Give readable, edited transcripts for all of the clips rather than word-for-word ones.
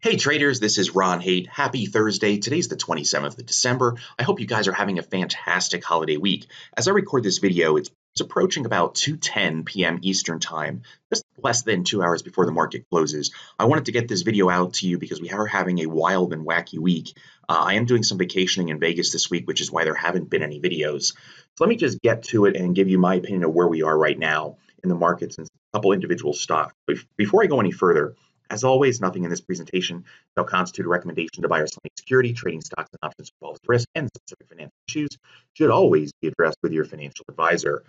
Hey traders, this is Ron Haight. Happy Thursday. Today's the 27th of December. I hope you guys are having a fantastic holiday week. As I record this video, it's approaching about 2:10 p.m. Eastern Time, just less than 2 hours before the market closes. I wanted to get this video out to you because we are having a wild and wacky week. I am doing some vacationing in Vegas this week, which is why there haven't been any videos. So let me just get to it and give you my opinion of where we are right now in the markets and a couple individual stocks. But before I go any further, as always, nothing in this presentation shall constitute a recommendation to buy or sell any security. Trading stocks and options involves risk, and specific financial issues should always be addressed with your financial advisor.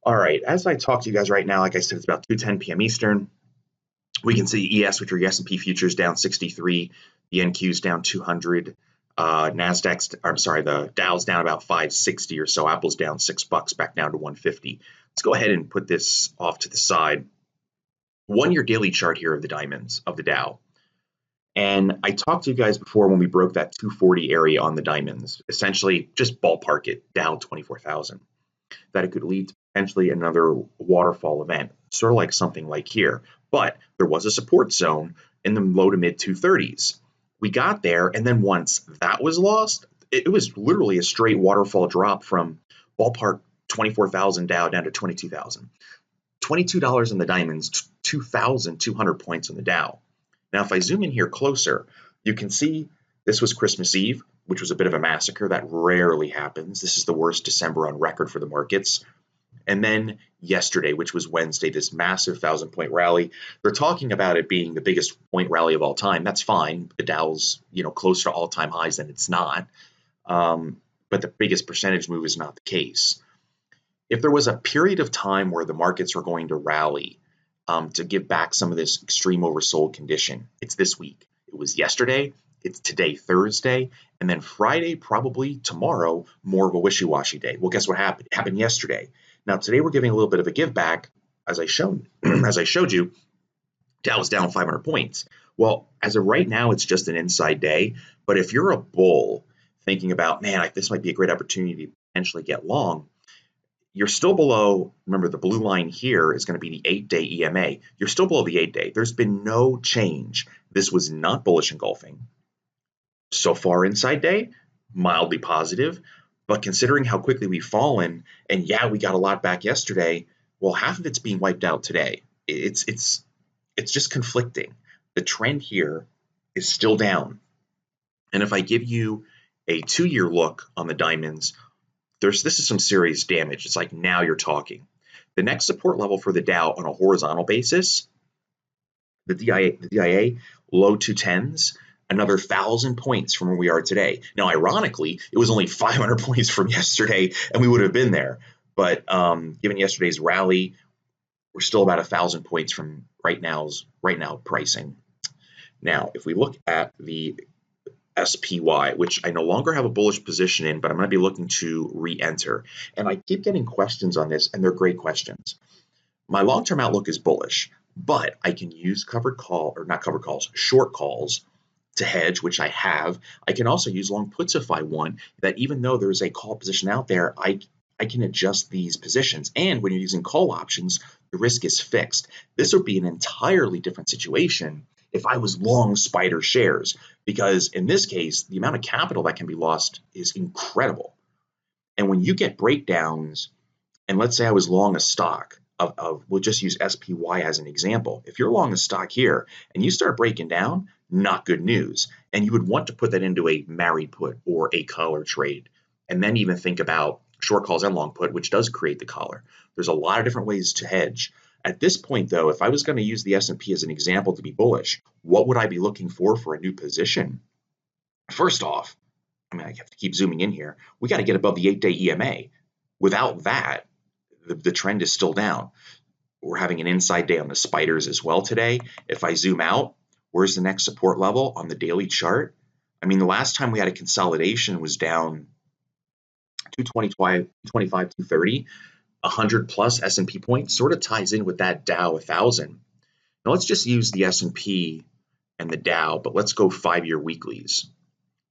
All right, as I talk to you guys right now, like I said, it's about 2:10 p.m. Eastern. We can see ES, which are the S&P futures, down 63, the NQ's down 200, the Dow's down about 560 or so. Apple's down $6, back down to 150. Let's go ahead and put this off to the side. 1-year daily chart here of the diamonds of the Dow. And I talked to you guys before when we broke that 240 area on the diamonds, essentially just ballpark it, Dow 24,000, that it could lead to potentially another waterfall event, sort of like something like here. But there was a support zone in the low to mid 230s. We got there, and then once that was lost, it was literally a straight waterfall drop from ballpark 24,000 Dow down to 22,000. $22 in the diamonds, 2,200 points on the Dow. Now, if I zoom in here closer, you can see this was Christmas Eve, which was a bit of a massacre. That rarely happens. This is the worst December on record for the markets. And then yesterday, which was Wednesday, this massive 1,000-point rally. They're talking about it being the biggest point rally of all time. That's fine. The Dow's, close to all-time highs, and it's not. But the biggest percentage move is not the case. If there was a period of time where the markets are going to rally to give back some of this extreme oversold condition, it's this week. It was yesterday, it's today, Thursday, and then Friday, probably tomorrow, more of a wishy-washy day. Well, guess what happened? It happened yesterday. Now, today we're giving a little bit of a give back, as I showed you. Dow was down 500 points. Well, as of right now, it's just an inside day. But if you're a bull thinking about, man, this might be a great opportunity to potentially get long, you're still below. Remember, the blue line here is going to be the 8-day EMA. You're still below the 8-day. There's been no change. This was not bullish engulfing. So far inside day, mildly positive. But considering how quickly we've fallen, and yeah, we got a lot back yesterday, well, half of it's being wiped out today. It's just conflicting. The trend here is still down. And if I give you a 2-year look on the diamonds, this is some serious damage. It's like, now you're talking. The next support level for the Dow on a horizontal basis, the DIA low 210s, another 1,000 points from where we are today. Now, ironically, it was only 500 points from yesterday, and we would have been there. But given yesterday's rally, we're still about 1,000 points from right now pricing. Now, if we look at the SPY, which I no longer have a bullish position in, but I'm going to be looking to re-enter. And I keep getting questions on this, and they're great questions. My long-term outlook is bullish, but I can use short calls to hedge, which I have. I can also use long puts if I want, that even though there's a call position out there, I can adjust these positions. And when you're using call options, the risk is fixed. This would be an entirely different situation if I was long SPDR shares, because in this case, the amount of capital that can be lost is incredible. And when you get breakdowns, and let's say I was long a stock we'll just use SPY as an example. If you're long a stock here and you start breaking down, not good news. And you would want to put that into a married put or a collar trade, and then even think about short calls and long put, which does create the collar. There's a lot of different ways to hedge. At this point, though, if I was going to use the S&P as an example to be bullish, what would I be looking for a new position? First off, I have to keep zooming in here. We got to get above the 8-day EMA. Without that, the trend is still down. We're having an inside day on the SPDRs as well today. If I zoom out, where's the next support level on the daily chart? The last time we had a consolidation was down 225, 230. 100 plus S&P points sort of ties in with that Dow 1,000. Now let's just use the S&P and the Dow, but let's go 5-year weeklies.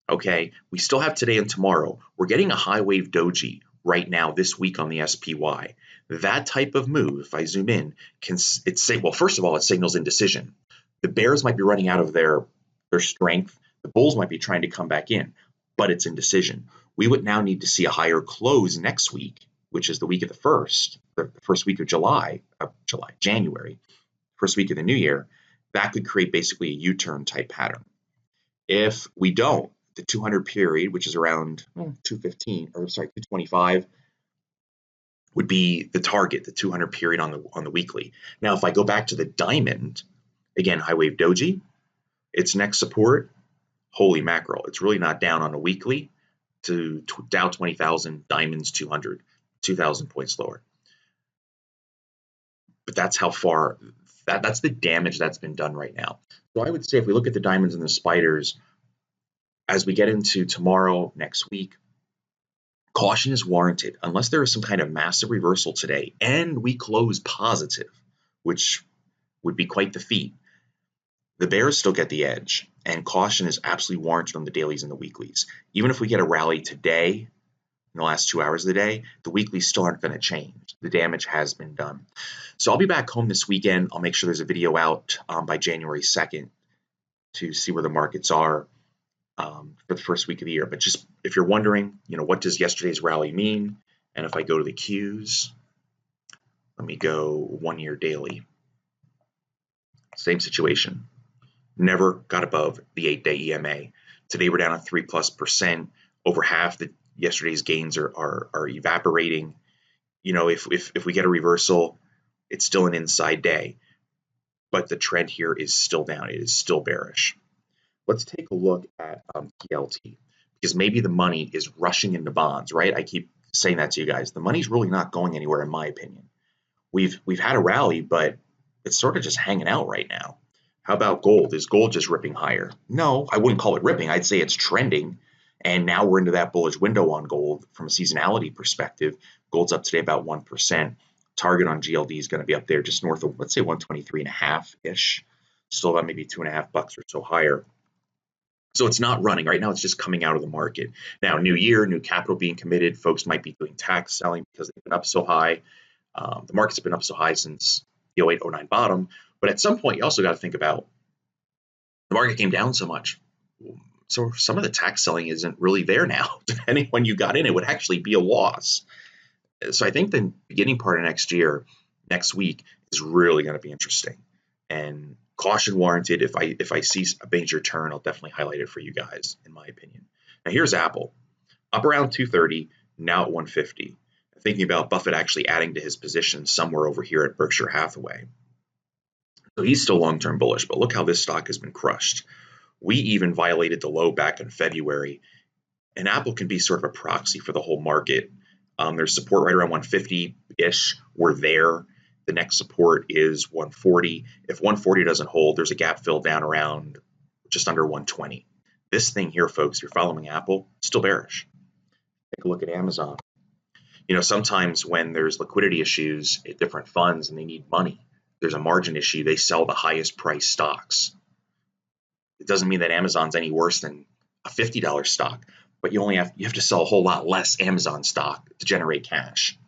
Okay, we still have today and tomorrow. We're getting a high wave doji right now this week on the SPY. That type of move, if I zoom in, first of all, it signals indecision. The bears might be running out of their their strength. The bulls might be trying to come back in, but it's indecision. We would now need to see a higher close next week, which is the week of the first week of January, first week of the new year. That could create basically a U-turn type pattern. If we don't, the 200 period, which is around 225, would be the target, the 200 period on the weekly. Now, if I go back to the diamond, again, high wave doji, its next support, holy mackerel, it's really not down on a weekly to Dow 20,000, diamonds 200, 2,000 points lower. But that's how far, that's the damage that's been done right now. So I would say if we look at the diamonds and the spiders, as we get into tomorrow, next week, caution is warranted unless there is some kind of massive reversal today and we close positive, which would be quite the feat. The bears still get the edge, and caution is absolutely warranted on the dailies and the weeklies. Even if we get a rally today, in the last 2 hours of the day, the weeklies still aren't going to change. The damage has been done. So I'll be back home this weekend. I'll make sure there's a video out by January 2nd to see where the markets are for the first week of the year. But just if you're wondering, what does yesterday's rally mean? And if I go to the Qs, let me go 1 year daily. Same situation. Never got above the 8-day EMA. Today we're down at 3+%. Over half the yesterday's gains are evaporating. If we get a reversal, it's still an inside day. But the trend here is still down. It is still bearish. Let's take a look at TLT, because maybe the money is rushing into bonds, right? I keep saying that to you guys. The money's really not going anywhere, in my opinion. We've had a rally, but it's sort of just hanging out right now. How about gold? Is gold just ripping higher? No, I wouldn't call it ripping. I'd say it's trending. And now we're into that bullish window on gold from a seasonality perspective. Gold's up today about 1%. Target on GLD is going to be up there just north of, let's say, 123.5-ish. Still about maybe $2.50 or so higher. So it's not running. Right now, it's just coming out of the market. Now, new year, new capital being committed. Folks might be doing tax selling because they've been up so high. The market's been up so high since the 08-09 bottom. But at some point, you also got to think about the market came down so much. So some of the tax selling isn't really there now. Depending when you got in, it would actually be a loss. So I think the beginning part of next week, is really going to be interesting. And caution warranted. If I see a major turn, I'll definitely highlight it for you guys, in my opinion. Now here's Apple, up around 230, now at 150. Thinking about Buffett actually adding to his position somewhere over here at Berkshire Hathaway. So he's still long-term bullish, but look how this stock has been crushed. We even violated the low back in February, and Apple can be sort of a proxy for the whole market. There's support right around 150-ish. We're there. The next support is 140. If 140 doesn't hold, there's a gap fill down around just under 120. This thing here, folks, if you're following Apple, still bearish. Take a look at Amazon. Sometimes when there's liquidity issues at different funds and they need money, there's a margin issue, they sell the highest price stocks. It doesn't mean that Amazon's any worse than a $50 stock, but you have to sell a whole lot less Amazon stock to generate cash.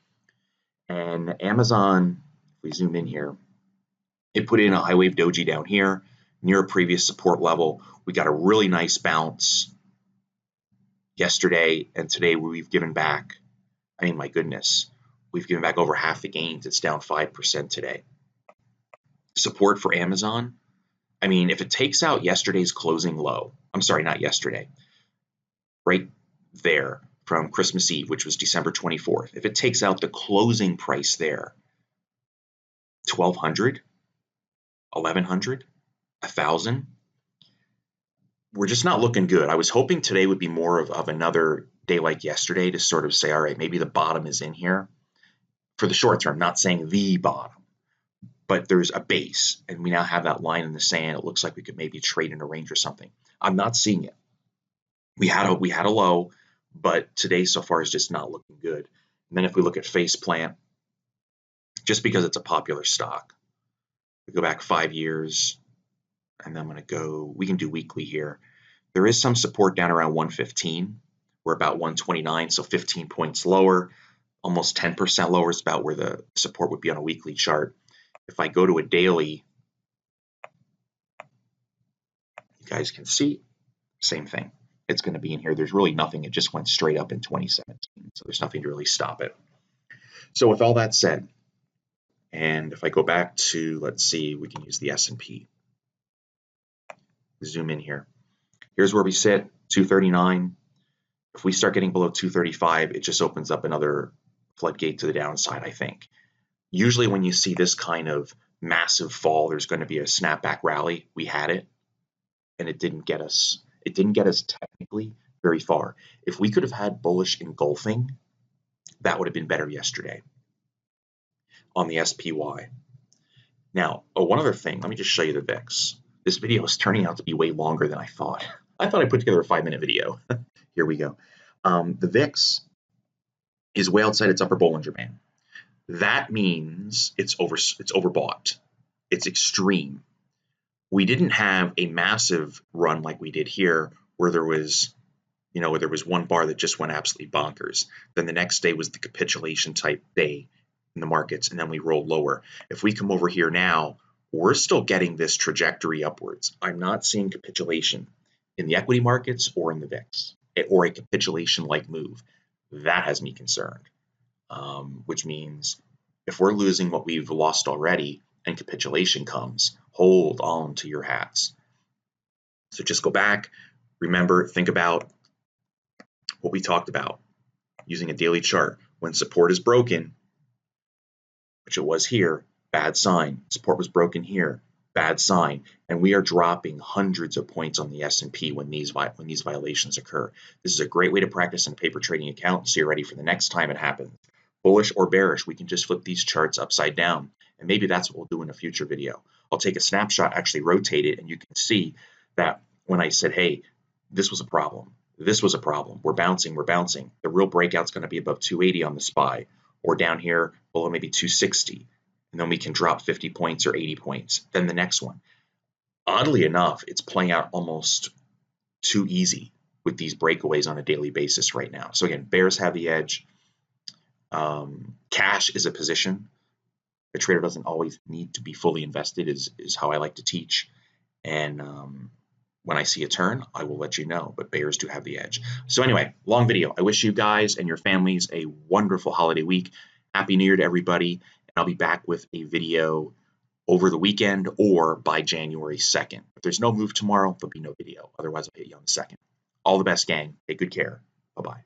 And Amazon, if we zoom in here, it put in a high wave doji down here near a previous support level. We got a really nice bounce yesterday, and today we've given back, my goodness, we've given back over half the gains. It's down 5% today. Support for Amazon, if it takes out yesterday's closing low, I'm sorry, not yesterday, right there from Christmas Eve, which was December 24th, if it takes out the closing price there, 1,200, 1,100, 1,000, we're just not looking good. I was hoping today would be more of another day like yesterday to sort of say, all right, maybe the bottom is in here for the short term, not saying the bottom. But there's a base, and we now have that line in the sand. It looks like we could maybe trade in a range or something. I'm not seeing it. We had a low, but today so far is just not looking good. And then if we look at Faceplant, just because it's a popular stock, we go back 5 years, and then we can do weekly here. There is some support down around 115. We're about 129, so 15 points lower, almost 10% lower is about where the support would be on a weekly chart. If I go to a daily, you guys can see, same thing. It's going to be in here. There's really nothing. It just went straight up in 2017. So there's nothing to really stop it. So with all that said, and if I go back to, let's see, we can use the S&P. Zoom in here. Here's where we sit, 239. If we start getting below 235, it just opens up another floodgate to the downside, I think. Usually when you see this kind of massive fall, there's going to be a snapback rally. We had it, and it didn't get us. It didn't get us technically very far. If we could have had bullish engulfing, that would have been better yesterday on the SPY. Now, one other thing, let me just show you the VIX. This video is turning out to be way longer than I thought. I thought I put together a 5-minute video. Here we go. The VIX is way outside its upper Bollinger Band. That means it's overbought. It's extreme. We didn't have a massive run like we did here, where there was, where there was one bar that just went absolutely bonkers. Then the next day was the capitulation type day in the markets, and then we rolled lower. If we come over here now, we're still getting this trajectory upwards. I'm not seeing capitulation in the equity markets or in the VIX, or a capitulation-like move. That has me concerned, which means if we're losing what we've lost already and capitulation comes, hold on to your hats. So just go back, remember, think about what we talked about using a daily chart. When support is broken, which it was here, bad sign. Support was broken here, bad sign. And we are dropping hundreds of points on the S&P when these violations occur. This is a great way to practice in a paper trading account so you're ready for the next time it happens. Bullish or bearish, we can just flip these charts upside down. And maybe that's what we'll do in a future video. I'll take a snapshot, actually rotate it, and you can see that when I said, hey, this was a problem. This was a problem. We're bouncing. The real breakout's going to be above 280 on the SPY, or down here below maybe 260. And then we can drop 50 points or 80 points. Then the next one. Oddly enough, it's playing out almost too easy with these breakaways on a daily basis right now. So again, bears have the edge. Cash is a position. A trader doesn't always need to be fully invested is how I like to teach. And when I see a turn, I will let you know, but bears do have the edge. So anyway, long video. I wish you guys and your families a wonderful holiday week. Happy New Year to everybody. And I'll be back with a video over the weekend or by January 2nd. If there's no move tomorrow, there'll be no video. Otherwise, I'll hit you on the 2nd. All the best, gang. Take good care. Bye-bye.